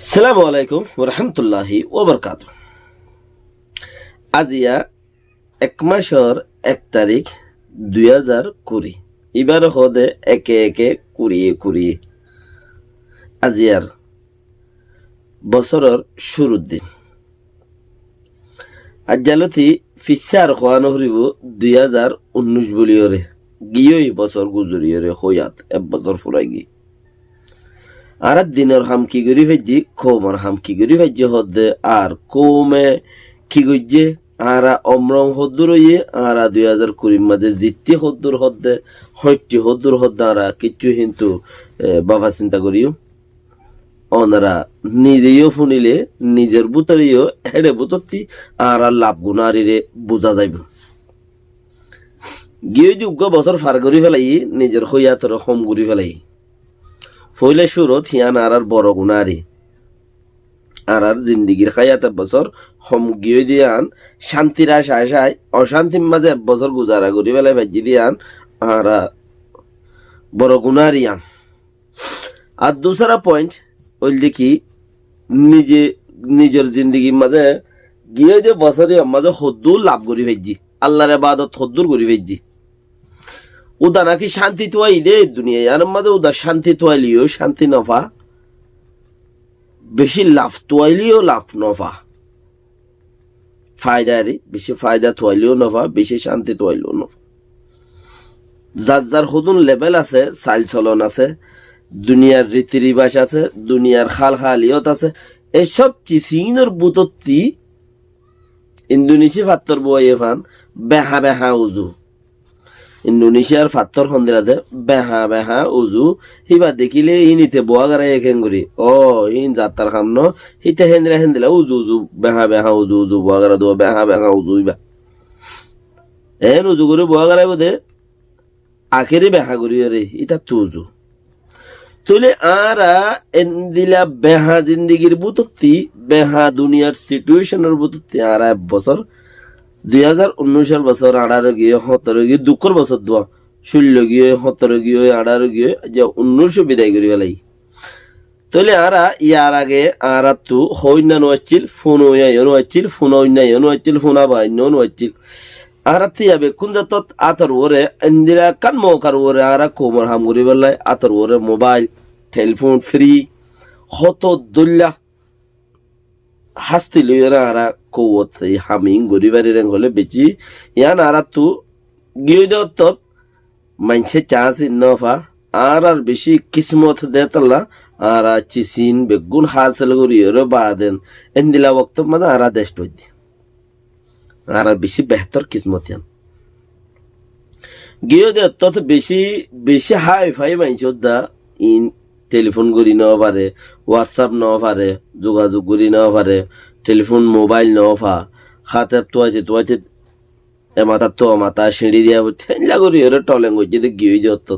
আসসালামু আলাইকুম রহমতুল্লাহি ওবরকাত। আজিয়া 1 মাসের 1 তারিখ 2020। এবার হদে একে একে কুড়িয়ে আজিয়ার বছরের শুরুর দিন। আজ্জালতি ফিসার খোয়ানো হরিব 2019 বলিওরে গিয়েই বছর গুজরিয়রে হইয়াত 1 বছর ফুরাই গি। আর দিনের হাম কি করি ভাইজি খোমর হাম কি করি ভাইজি হদ্দে আর কৌমে কি গজ্জে আরা অমরং হদ্দুর ইয়ে আরা 2020 মাঝে জিত্তি হদ্দুর হদ্দে হইটি হদ্দুর হদ্দে আরা কিচ্ছু কিন্তু বাবা চিন্তা করিও ওনারা নিজেও শুনিলে নিজের বুতরিও হেড়ে বুতরতি আর লাভ গুণারিরে বোঝা যাইব। গিয়ে যোগ্য বছর ফার করি ফেলাই নিজের হইয়াতর হম করি ফেলাই ফইলে সুরত হিয়ান আর বড় গুণারি আর জিন্দিগির খাইয়াত 1 বছর হম গিয়ে দিয়ান শান্তির আশায় অশান্তির মাঝে 1 বছর গুজারা করি ফেলাই ভাজি দিয়ান আর বড় গুণারি আন। আর দুসরা পয়েন্ট ওই দেখি নিজের জিন্দিগির মাঝে গিয়ে যে বছরে মাঝে হদ্দুর লাভ করি ভাজি আল্লাহর ইবাদত হদ্দুর করি ভাজি উদা নাকি শান্তি তোয়াই দে দুনিয়ায় আর মাঝে উদা শান্তি তোয়াইলিও শান্তি নফা বেশি লাভ তোয়াইলিও লাভ নফা ফায়দারি বেশি ফায়দা তোয়াইলিও নফা বেশি শান্তি তোয়াইলিও নফা। যার হদুন লেভেল আছে চাল চলন আছে দুনিয়ার রীতি রিবাস আছে দুনিয়ার খাল খালিয়ত আছে এসব চিসিনোর বুতত্তি ইন্দোনেশিয়া ফাত্তর বয়ে ফান বেহা উজু ইন্দোনেশিয়ার ফাত্তর খন্দিরাতে বেহা উজু হিবা দেখিলে ইনিতে বোয়া গারাই এখেন করি ও ইন যাত্রার খাম ন হিতে হেন্দিলা উজু বেহা উজু বোয়া গারা দো বেহা উজু ইবা এন উজু করে বোয়া গারাই বোধে আখেরি বেহা করি রে ইতা তু উজু তুলে আরা এন্দিলা বেহা জিন্দিগির বুতত্তি বেহা দুনিয়ার সিচুয়েশনের বুতত্তি আরা 1 বছর 2019 বছর 18 গিয়ে 17 গিয়ে দুঃখর বছর দোয়া 16 গিয়ে 17 গিয়ে 18 গিয়ে যে 19 বিদায় করি বেলাই তাহলে আরা ইয়ার আগে আরা তু হইনা নোয়াচ্ছিল ফোন হইয়াছিল ফোন হইনাইছিল ফোন আবাইছিল আরা তিয়াবে কোন জাতত আতর ওরে ইন্দিরা কান মৌকার ওরে আরা কোমর হাম করি বেলাই আতর ওরে মোবাইল টেলিফোন ফ্রি হত দুল্লা হাসতি লইরা আরা কৌত হামিং গরিবারি রেং হলে বেচি ইয়ান আরা তু গিয়ে দত মানছে চান্স নফা আর বেশি কিসমত দেতলা আরা চিসিন বেগুন হাসিল করি রে বাদেন এন্দিলা ওয়াক্ত মাঝে আরা দেশ টই আর বেশি বেহতর কিসমত ইয়ান গিয়ে দত বেশি হাই ফাই মানছে দা ইন টেলিফোন করি ন পারে হোয়াটসঅ্যাপ ন পারে যোগাযোগ করি ন পারে টেলিফোন মোবাইল ন পা খাতে তোয়াইতে এমাতা তো মাতা সিঁড়ি দিয়া ঠেলা করি ওরে টলেং যদি গিয়ে যত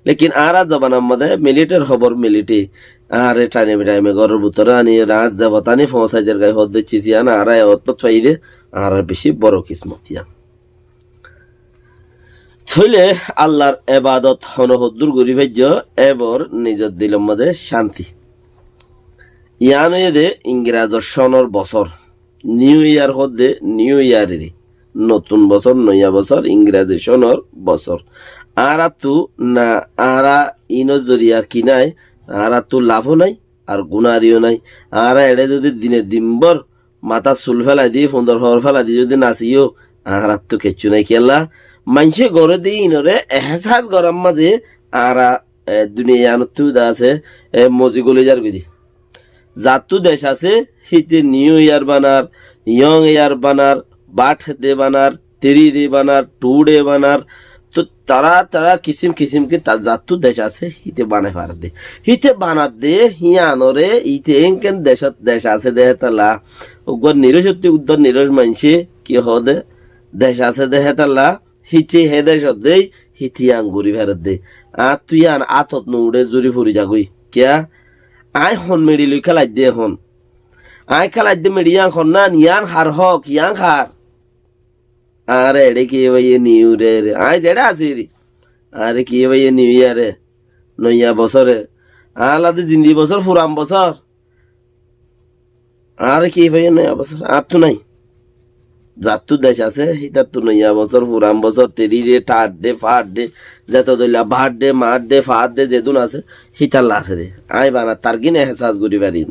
লেকিন আর জবানার মধ্যে মিলিটের খবর মিলিটি আরে টাইমে ঘরের ভিতরে আনি রাত যাবতানি ফসাইদের গায়ে হদ দিচ্ছি আন আর অত ফাইদে আর বেশি বড় কিসমত ইয়ান থইলে আল্লাহর ইবাদত হনহদ্দুর গরি ভাজ্য এবার নিজের দিলের মধ্যে শান্তি ইয়ান দে ইংরাজর সনর বছর নিউ ইয়ার হদ্দে নিউ ইয়ারের নতুন বছর নয়া বছর ইংরাজি সনর বছর আর তু না আরা ইনো জরিয়া কি নাই আর তু লাভও নাই আর গুণারিও নাই আর এড়ে যদি দিনে দিনবর মাথা চুল ফেলাই দিয়ে সুন্দর হর ফেলাই দিয়ে যদি নাচিও আর তো কেচ্ছু নাই খেলা মানুষে গড়ে দিয়ে ইনরে এহসাস গরম মাঝে আরা দুনিয়া আনতু আছে মজি গলে যার গদি জাতু দেশ আছে হিতে নিউ ইয়ার বানার ইয়ং ইয়ার বানার বাট দে বানার তেরি দে বানার টু ডে বানার তো তারা কিসিম কি জাতু দেশ আছে হিতে বানাই পার দে হিতে বানার দে হিয়ানরে ইতে এনকেন দেশ আছে দেহ তালা উগ্র নিরসত্তি উদ্দর নিরস মানছে কি হদে দেশ আছে দেহ তালা হিতে হে দেশ দেই হিতি আঙ্গুরি ফেরত দে আর তুই আন আতত নুড়ে জুরি ফুরি যাগুই কিয়া আয় হন মেডি লই খেলাই দে এখন আয় খেলাই দে মেডি এখন না নিয়ান হার হক ইয়াং হার আরে এড়ে কি ভাই নিউ রে আয় যেটা আছে রে আরে কি ভাই নিউ ইয়ারে নয়া বছরে আলাদে জিন্দি বছর ফুরাম বছর আর কি ভাই নয়া বছর আর তো নাই যার তো দেশ আছে হিতার তো নয়া বছর পুরান বছর তেরি ডে টাট ডে ফাট ডে যেত দইলা ভাট ডে মাঠ ডে ফাট ডে যেদুন আছে হিতার আছে রে আই বানা তার কিনে হেসাজ করি পারি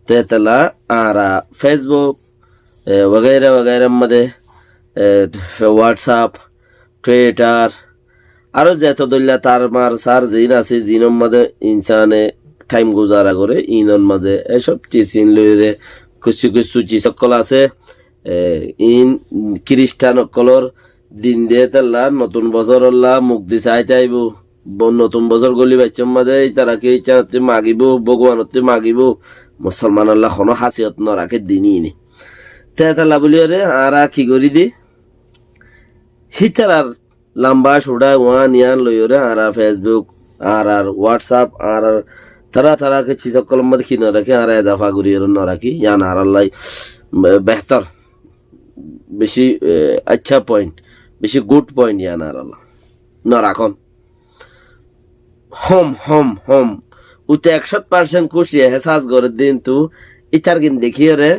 তেতলা আর ফেসবুক वगैरह वगैरह मध्ये হোয়াটসঅ্যাপ টুইটার আরো যেত দইলা তার মার সার জিন আছে জিনের মাঝে ইনসানে টাইম গুজারা করে ইনর মাঝে এসব চিচিন লইরে কিছু কিছু চিসকল আছে ইন খ্রিস্টান অকলর দিন দিয়ে তাল্লা নতুন বছর হল্লা মুখ দি চাইতে আইব নতুন বছর গলি বাচ্চার মাঝে তারা কি ইচ্ছা মাগিব ভগবানতে মাগিব মুসলমান আল্লাহ কোনো হাসিয়ত নরাখে দিনই নি তেতাল্লা বলি রে আর কি করি দি হিতার আর লম্বা সুড়া ওয়ান ইয়ান লইরে আর ফেসবুক আর হোয়াটসঅ্যাপ আর তারা তারাকে চিসকল মধ্যে কি না রাখে আর এজাফা করি না রাখি ইয়ান আর আল্লাহ বেহতর বেশি আচ্ছা পয়েন্ট বেশি গুড পয়েন্ট ইয়ান আর আল্লাহ না রাখন হম হম হম উতে 100% খুশি হেসাজ করে দিন তু ইতার কিন দেখিয়ে রে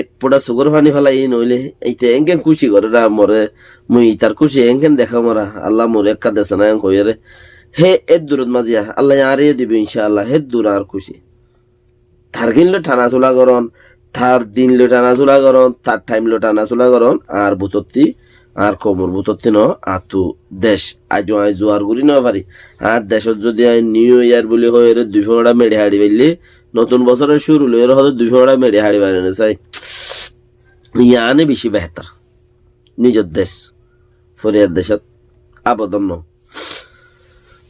এক পোড়া সুগর পানি ফেলাই নইলে এইতে এঙ্কেন খুশি করে না মরে মুই ইতার খুশি এঙ্কেন দেখা মরা আল্লাহ মোরে একা দেশে না কইয়ে রে হে এর দূরত মাজিয়া আল্লাহ আরিয়ে দিবে ইনশাআল্লাহ হে দূর আর খুশি তার কিনলো টানা চুলা করন তার দিন লো টানা চুলা করন তার টাইম লো টানা চুলা করন আর বুতত্তি আর কোমর বুতত্তি ন আতু দেশ আজো আই জোয়ার গুড়ি ন পারি আর দেশত যদি আই নিউ ইয়ার বলি হয় এর 200টা মেডে হাড়ি পাইলি নতুন বছরের শুরু হলো এর হয়তো 200টা মেডে হাড়ি পাই না চাই ইয়ানে বেশি বেহতর নিজের দেশ ফরিয়ার দেশত আবদন ন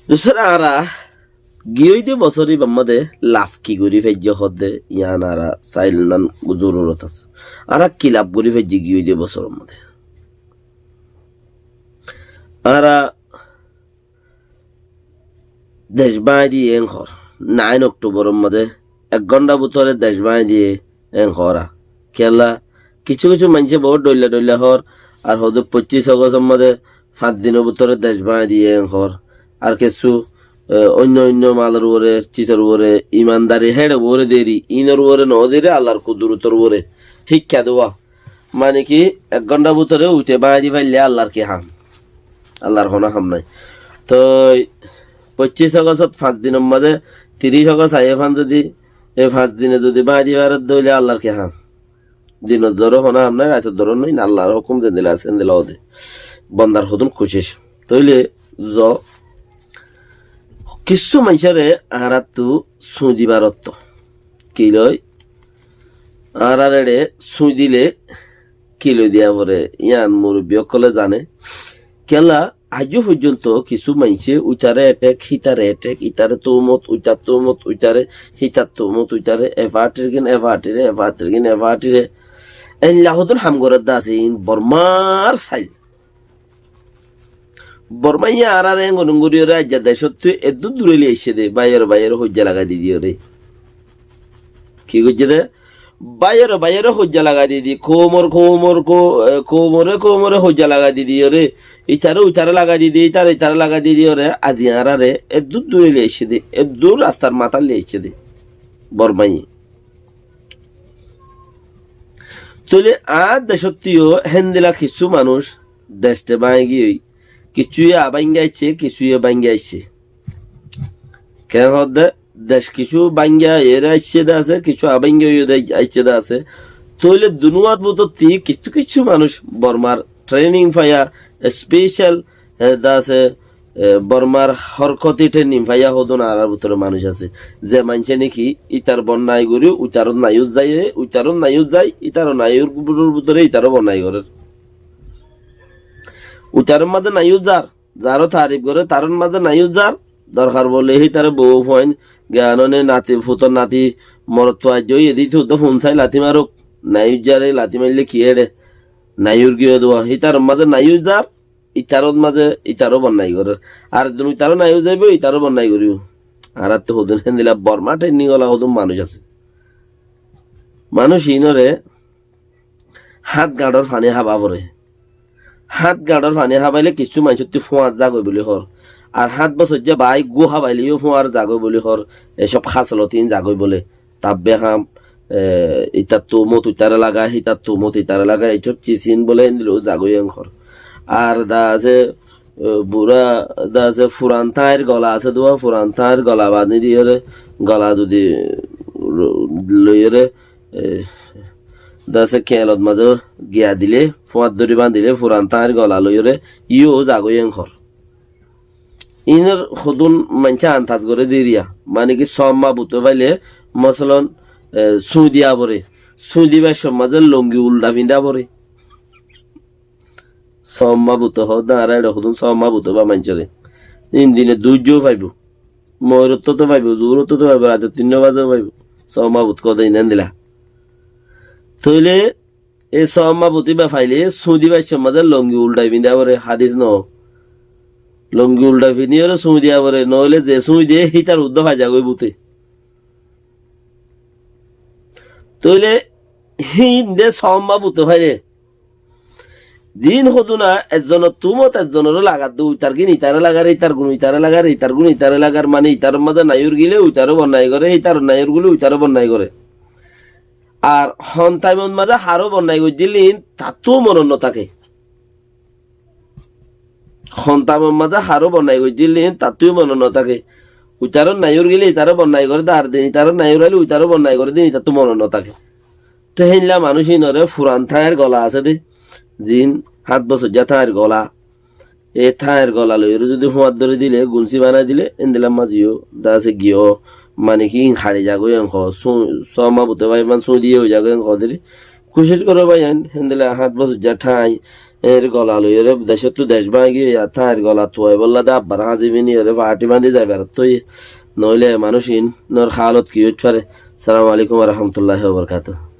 দুসরা আরা গিয়ে দিয়ে বছরই বাম্মাদে লাভ কি করি ফেজ্য হদে ইয়ান আরা চাইল নান জরুরত আছে আরা কি লাভ করি ফেজ্য গিয়ে দিয়ে বছরের মধ্যে আরা দেশ বাই দিয়ে এন ঘর 9 অক্টোবরের মধ্যে 1 ঘন্টা ভিতরে দেশ বাই দিয়ে এন ঘরা খেলা কিছু কিছু মানুষে বহুত ডইলা ডইলা হর আর হয়তো 25 আগস্টের মধ্যে 5 দিনের ভিতরে দেশ বাই দিয়ে এন ঘর আর কিছু অন্য অন্য মালের উপরে চিচার উপরে ইমানদারি হেড়ে উপরে দেরি ইনের উপরে ন দেরি আল্লাহর কুদরতর উপরে শিক্ষা দেওয়া মানে কি 1 ঘন্টা ভিতরে উঠে বাই দি পাইলে আল্লাহর কি হাম আল্লাহর হনা হাম নাই তো 25 আগস্ট 5 দিনের মাঝে 30 আগস্ট আইফান যদি এই 5 দিনে যদি বাই দি পারে দইলে আল্লাহর কি হাম দিনের ধরো হনা হাম নাই রাতের ধরো নই আল্লাহর হুকুম যে দিলা আছেন দিলা ওদে বন্দার হদুন খুশি তইলে জ কিছু মানুষেরে আহারাত তো সুই দিবারত্ব কি লয় আহারে সুই দিলে কি লই দিয়া পরে ইয়ান মুরব্বী সকলে জানে কেলা আজও পর্যন্ত কিছু মানুষে উইটারে এটেক হিতারে এটেক ইতারে তৌমত উইটার তৌমত উইটারে হিতার তৌমত উইটারে এভার্টির গিন এভার্টিরে এভার্টির গিন এভার্টিরে এই লাহদুল হামগরের দা আছে বর্মার সাইল বর্মাইয়া আর আর গনুঙ্গুরিও রাজ্য দেয় সত্যি এত দূরে লিয়ে এসে দে বাইয়ের হজ্জা লাগা দি দিও রে কি করছে রে বাইয়ের হজ্জা লাগা দি দি কোমরে হজ্জা লাগা দি দিও রে ইতারে লাগা দি দি ইতারে লাগা দি দিও রে আজি আর আরে এত দূরে লিয়ে এসে দে এত দূর রাস্তার মাথা লিয়ে এসে দে বর্মাই চলে আর দেশত্তিও হেন্দিলা কিছু মানুষ দেশতে বাই গিয়ে কিছুই আবাঙ্গাইছে কিছুই বাঙ্গাইছে কেন হদে দেশ কিছু বাঙ্গা এর আইছে দা আছে কিছু আবাঙ্গা আইছে দা আছে তইলে দুনুয়াত মততি কিছু কিছু মানুষ বর্মার ট্রেনিং পাইয়া স্পেশাল দা আছে বর্মার হরকতি ট্রেনিং পাইয়া হদন আর ভিতরে মানুষ আছে যে মানছে নাকি ইতার বন্যায় গরি উচারণ নাইউজ যায় ইতারও নাইউর ভিতরে ইতারও বন্যায় করে উচারের মাঝে নাইও যারও তারিফ করে তার মাঝে নাইও যার দরকার বলে হি তার বউ ফোন জ্ঞাননে নাতি ফুতর নাতি মরত আজ এদি তো ফোন চাই লাথি মারুক নাইও যারে লাথি মারলে কি হেরে নাইউর গিয়ে দেওয়া হি তার মাঝে নাইও যার ইতারত মাঝে ইতারও বন্যাই করে আর তুমি তারও নাইও যাইব ইতারও বন্যাই করিব আর তো হদুন হেন দিলা বর্মা ট্রেনিং ওলা হদুন মানুষ আছে মানুষ ইনরে হাত গাড়র ফানি হাবা পরে হাত গাড়র ফানি হাবাইলে কিছু মানুষ ফোঁয়ার জাগই বলি হর আর হাত বছর যে বাই গু হাবাইলেও ফোঁয়ার জাগই বলি হর এসব খাসলতিন জাগই বলে তাব্বে খাম ইতার তো মত ইতারে লাগা হিতার তো মত ইতারে লাগা এইসব চিচিন বলে দিল জাগই অঙ্কর আর দা আছে বুড়া দা আছে ফুরান থায়ের গলা আছে দোয়া ফুরান থায়ের গলা বাঁধি দিয়ে গলা যদি লইরে দা আছে খেলত মাঝে গিয়া দিলে ফোয়াত ধরি বাঁধিলে ফুরান থায়ের গলা লইরে ইও জাগই অঙ্কর ইনের সদুন মানছে আন্তাজ করে দিরিয়া মানে কি সব মা বুতো পাইলে মসলন সুই দিয়া পরে সুই দিবার সমাজে লঙ্গি উল্টা ভিন্দা পরে সব মা বুতো হোক দাঁড়ায় সদুন সব মা বুতো বা মানছরে দিনে দুর্যও পাইব ময়ূরত্ব তো পাইব জোরত্ব তো পাইব রাতে 3 বাজেও পাইব সব মা বুত কত ইনান দিলা তইলে এই সব মা বুতি বা ফাইলে সুই দিবার সমাজে লঙ্গি উল্টা ভিন্দা পরে হাদিস ন লঙ্গি উল্টা ফিনিয়রে সুই দিয়া পরে নইলে যে সুই দিয়ে সি তার উদ্ধ ভাজা গই বুতে তইলে হিন দে সম্মা বুতে ভাইরে দিন হতো না একজন তুমত একজনের লাগার দু ইতার গিন ইতারে লাগার ইতার গুণ ইতারে লাগার ইতার গুণ ইতারে লাগার মানে ইতার মধ্যে নাইর গিলে উইতারও বন্যায় করে ইতার নাইর গুলো উইতারও বন্যায় করে আর হন টাইমত মাঝে হারও বন্যায় করে দিলেন তাতেও মনন্য থাকে সন্তানের মাঝে হারও বন্যায় করে দিলেন তাতেও মনন্য থাকে উইতারও নাইর গিলে ইতারও বন্যায় করে আর দিন ইতারও নাইর আইলে উইতারও বন্যায় করে দিন ইতার তো মনন্য থাকে তো হেনলা মানুষ নরে ফুরান থায়ের গলা আছে দে জিন 7 বছর যা থায়ের গলা এ থায়ের গলা লই যদি হুয়াত ধরে দিলে গুনসি বানাই দিলে এন্দিলাম মাঝিও দাসে গিয়েও মানে কি হাড়ি যাগো অঙ্ক সমা বুতে ভাই মান সুই দিয়ে যাগো অঙ্ক দিলি কোশিশ করো ভাই হেন্দিলা 7 বছর যা ঠাই এর গলা লই রে দেশ তো দেশ ভাঙি থায়ের গলা তোয় বললা দা আব্বার হাজিবিনি রে পার্টি বাঁধি যাবে তুই নইলে মানুষিন নর হালত কি হইতে পারে। আসসালামু আলাইকুম ওয়া রাহমাতুল্লাহি ওয়া বারাকাতুহু।